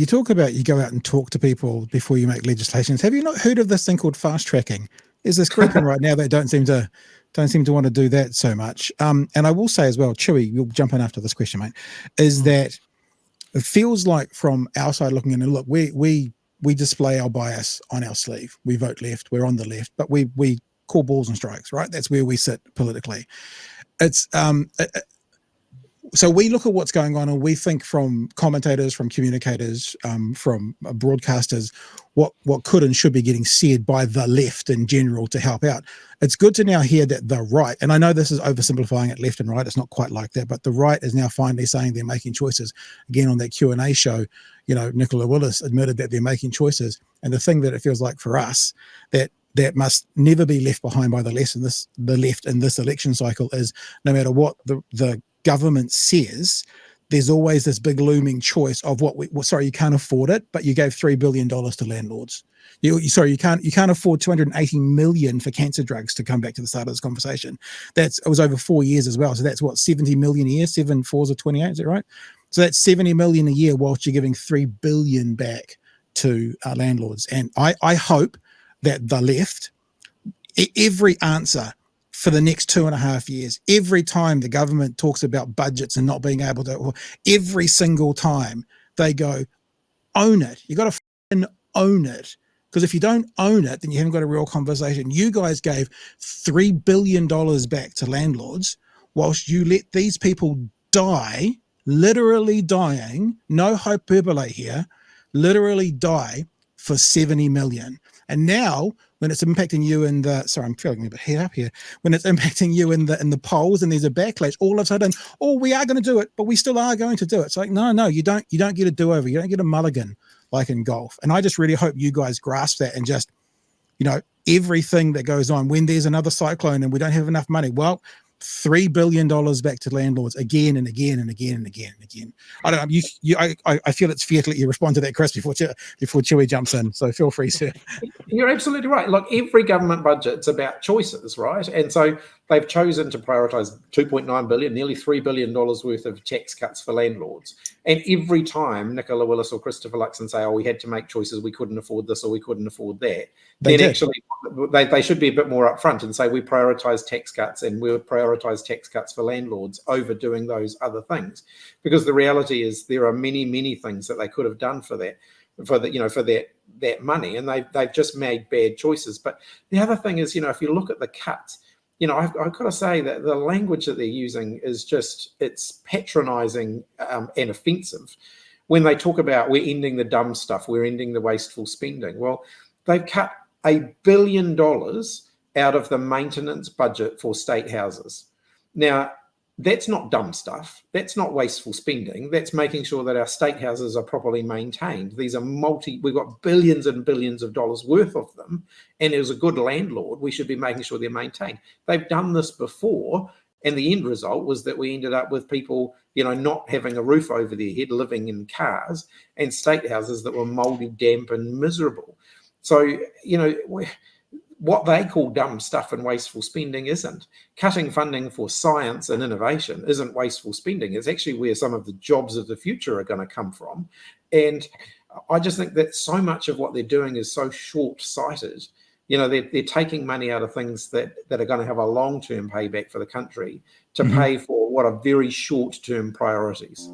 you talk about you go out and talk to people before you make legislations. Have you not heard of this thing called fast tracking? There's this grouping right now that don't seem to want to do that so much. And I will say as well, Chewy, you'll jump in after this question, mate, is that it feels like from our side looking in, and look, we display our bias on our sleeve. We vote left, we're on the left, but we call balls and strikes, right? That's where we sit politically. It's so we look at what's going on and we think from commentators, from communicators, from broadcasters, what could and should be getting said by the left in general to help out. It's good to now hear that the right, and I know this is oversimplifying it left and right, it's not quite like that, but the right is now finally saying they're making choices. Again, on that Q&A show, you know, Nicola Willis admitted that they're making choices. And the thing that it feels like for us, that must never be left behind by the left in this election cycle is no matter what the government says, there's always this big looming choice of you can't afford it, but you gave $3 billion to landlords. You can't afford $280 million for cancer drugs, to come back to the start of this conversation. It was over 4 years as well. So that's what, 70 million a year, 7 4s are 28, is that right? So that's 70 million a year whilst you're giving $3 billion back to landlords. And I hope that the left, every answer for the next 2.5 years, every time the government talks about budgets and not being able to, every single time they go, own it. You got to own it. Because if you don't own it, then you haven't got a real conversation. You guys gave $3 billion back to landlords whilst you let these people die, literally dying, no hyperbole here, literally die for 70 million. And now, when it's impacting you in the, sorry, I'm feeling a bit head up here. When it's impacting you in the polls and there's a backlash, all of a sudden, we are going to do it, but we still are going to do it. It's like, no, you don't get a do-over. You don't get a mulligan like in golf. And I just really hope you guys grasp that and just, you know, everything that goes on when there's another cyclone and we don't have enough money. Well, $3 billion back to landlords again and again and again and again and again. I don't know. I feel it's fair to let you respond to that, Chris, before Chewy jumps in. So feel free, sir. You're absolutely right. Look, every government budget's about choices, right? And so they've chosen to prioritise $2.9 billion, nearly $3 billion worth of tax cuts for landlords. And every time Nicola Willis or Christopher Luxon say, we had to make choices, we couldn't afford this or we couldn't afford that, actually they should be a bit more upfront and say we prioritise tax cuts and we'll prioritise tax cuts for landlords over doing those other things. Because the reality is there are many, many things that they could have done for that. For that money, and they've just made bad choices. But the other thing is, if you look at the cuts, I've got to say that the language that they're using is it's patronising and offensive. When they talk about we're ending the dumb stuff, we're ending the wasteful spending. Well, they've cut $1 billion out of the maintenance budget for state houses. Now, that's not dumb stuff. That's not wasteful spending. That's making sure that our state houses are properly maintained. These are we've got billions and billions of dollars worth of them. And as a good landlord, we should be making sure they're maintained. They've done this before. And the end result was that we ended up with people, not having a roof over their head, living in cars, and state houses that were moldy, damp, and miserable. So, what they call dumb stuff and wasteful spending isn't. Cutting funding for science and innovation isn't wasteful spending. It's actually where some of the jobs of the future are going to come from. And I just think that so much of what they're doing is so short-sighted. They're taking money out of things that are going to have a long-term payback for the country to pay for what are very short-term priorities.